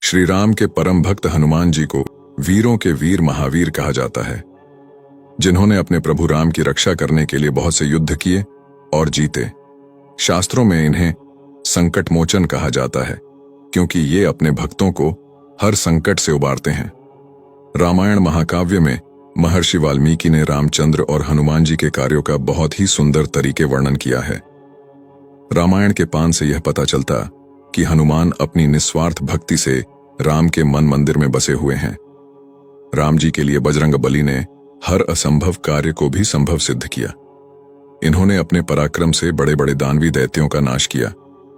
श्री राम के परम भक्त हनुमान जी को वीरों के वीर महावीर कहा जाता है, जिन्होंने अपने प्रभु राम की रक्षा करने के लिए बहुत से युद्ध किए और जीते। शास्त्रों में इन्हें संकट मोचन कहा जाता है, क्योंकि ये अपने भक्तों को हर संकट से उबारते हैं। रामायण महाकाव्य में महर्षि वाल्मीकि ने रामचंद्र और हनुमान जी के कार्यों का बहुत ही सुंदर तरीके वर्णन किया है। रामायण के पान से यह पता चलता कि हनुमान अपनी निस्वार्थ भक्ति से राम के मन मंदिर में बसे हुए हैं। राम जी के लिए बजरंग बली ने हर असंभव कार्य को भी संभव सिद्ध किया। इन्होंने अपने पराक्रम से बड़े बड़े दानवी दैत्यों का नाश किया।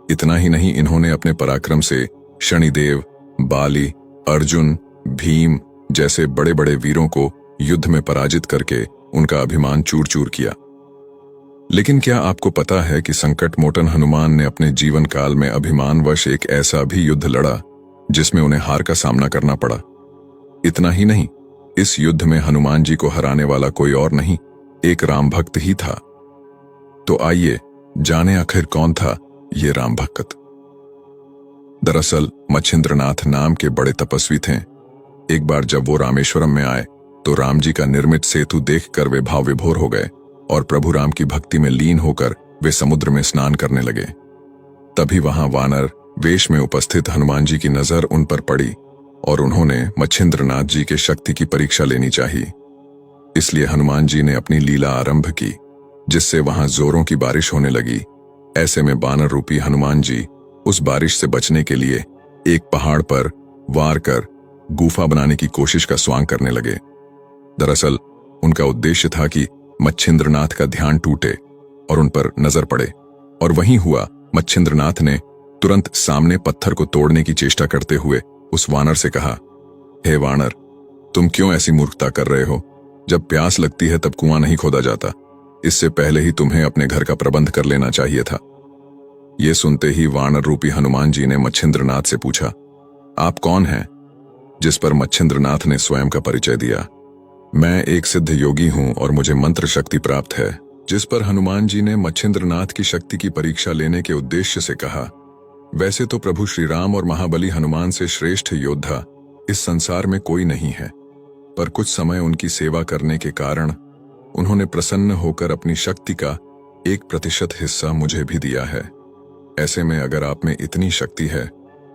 इतना ही नहीं, इन्होंने अपने पराक्रम से शनिदेव, बाली, अर्जुन, भीम जैसे बड़े बड़े वीरों को युद्ध में पराजित करके उनका अभिमान चूर चूर किया। लेकिन क्या आपको पता है कि संकट मोचन हनुमान ने अपने जीवन काल में अभिमानवश एक ऐसा भी युद्ध लड़ा जिसमें उन्हें हार का सामना करना पड़ा। इतना ही नहीं, इस युद्ध में हनुमान जी को हराने वाला कोई और नहीं, एक राम भक्त ही था। तो आइए जाने आखिर कौन था ये राम भक्त। दरअसल मच्छिंद्रनाथ नाम के बड़े तपस्वी थे। एक बार जब वो रामेश्वरम में आए तो राम जी का निर्मित सेतु देखकर वे भाव विभोर हो गए और प्रभु राम की भक्ति में लीन होकर वे समुद्र में स्नान करने लगे। तभी वहां वानर वेश में उपस्थित हनुमान जी की नजर उन पर पड़ी और उन्होंने मच्छिंद्रनाथ जी के शक्ति की परीक्षा लेनी चाहिए। इसलिए हनुमान जी ने अपनी लीला आरंभ की, जिससे वहां जोरों की बारिश होने लगी। ऐसे में बानर रूपी हनुमान जी उस बारिश से बचने के लिए एक पहाड़ पर वार कर गुफा बनाने की कोशिश का स्वांग करने लगे। दरअसल उनका उद्देश्य था कि मच्छिंद्रनाथ का ध्यान टूटे और उन पर नजर पड़े, और वहीं हुआ। मच्छिंद्रनाथ ने तुरंत सामने पत्थर को तोड़ने की चेष्टा करते हुए उस वानर से कहा, हे वानर, तुम क्यों ऐसी मूर्खता कर रहे हो? जब प्यास लगती है तब कुआं नहीं खोदा जाता। इससे पहले ही तुम्हें अपने घर का प्रबंध कर लेना चाहिए था। ये सुनते ही वानर रूपी हनुमान जी ने मच्छिंद्रनाथ से पूछा, आप कौन हैं? जिस पर मच्छिंद्रनाथ ने स्वयं का परिचय दिया। मैं एक सिद्ध योगी हूं और मुझे मंत्र शक्ति प्राप्त है। जिस पर हनुमान जी ने मच्छिंद्रनाथ की शक्ति की परीक्षा लेने के उद्देश्य से कहा, वैसे तो प्रभु श्री राम और महाबली हनुमान से श्रेष्ठ योद्धा इस संसार में कोई नहीं है, पर कुछ समय उनकी सेवा करने के कारण उन्होंने प्रसन्न होकर अपनी शक्ति का 1% हिस्सा मुझे भी दिया है। ऐसे में अगर आप में इतनी शक्ति है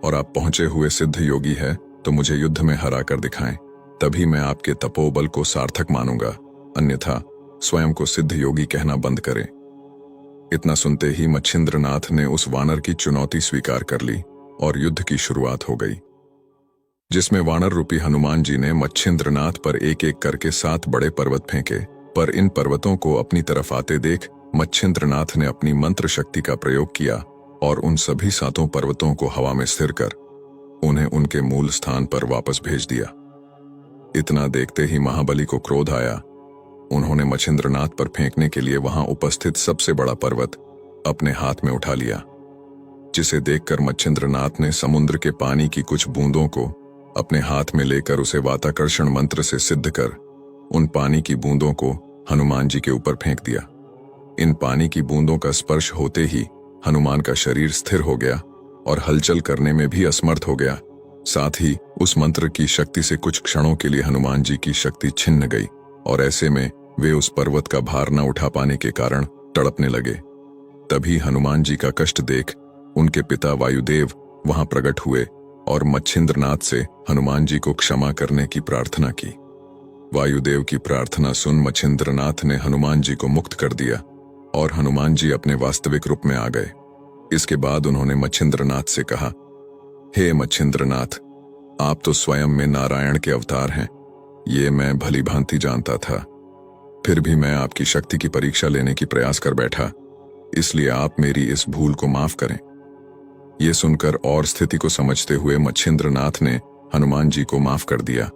और आप पहुंचे हुए सिद्ध योगी है तो मुझे युद्ध में हरा कर दिखाएं, तभी मैं आपके तपोबल को सार्थक मानूंगा। अन्यथा स्वयं को सिद्ध योगी कहना बंद करें। इतना सुनते ही मच्छिंद्रनाथ ने उस वानर की चुनौती स्वीकार कर ली और युद्ध की शुरुआत हो गई, जिसमें वानर रूपी हनुमान जी ने मच्छिंद्रनाथ पर एक एक करके 7 बड़े पर्वत फेंके। पर इन पर्वतों को अपनी तरफ आते देख मच्छिंद्रनाथ ने अपनी मंत्र शक्ति का प्रयोग किया और उन सभी 7 पर्वतों को हवा में स्थिर कर उन्हें उनके मूल स्थान पर वापस भेज दिया। इतना देखते ही महाबली को क्रोध आया। उन्होंने मच्छिंद्रनाथ पर फेंकने के लिए वहां उपस्थित सबसे बड़ा पर्वत अपने हाथ में उठा लिया, जिसे देखकर मच्छिंद्रनाथ ने समुद्र के पानी की कुछ बूंदों को अपने हाथ में लेकर उसे वाताकर्षण मंत्र से सिद्ध कर उन पानी की बूंदों को हनुमान जी के ऊपर फेंक दिया। इन पानी की बूंदों का स्पर्श होते ही हनुमान का शरीर स्थिर हो गया और हलचल करने में भी असमर्थ हो गया। साथ ही उस मंत्र की शक्ति से कुछ क्षणों के लिए हनुमान जी की शक्ति छिन्न गई और ऐसे में वे उस पर्वत का भार न उठा पाने के कारण तड़पने लगे। तभी हनुमान जी का कष्ट देख उनके पिता वायुदेव वहां प्रकट हुए और मच्छिंद्रनाथ से हनुमान जी को क्षमा करने की प्रार्थना की। वायुदेव की प्रार्थना सुन मच्छिंद्रनाथ ने हनुमान जी को मुक्त कर दिया और हनुमान जी अपने वास्तविक रूप में आ गए। इसके बाद उन्होंने मच्छिंद्रनाथ से कहा, हे मच्छिंद्रनाथ, आप तो स्वयं में नारायण के अवतार हैं। ये मैं भली भांति जानता था, फिर भी मैं आपकी शक्ति की परीक्षा लेने की प्रयास कर बैठा, इसलिए आप मेरी इस भूल को माफ करें। ये सुनकर और स्थिति को समझते हुए मच्छिंद्रनाथ ने हनुमान जी को माफ कर दिया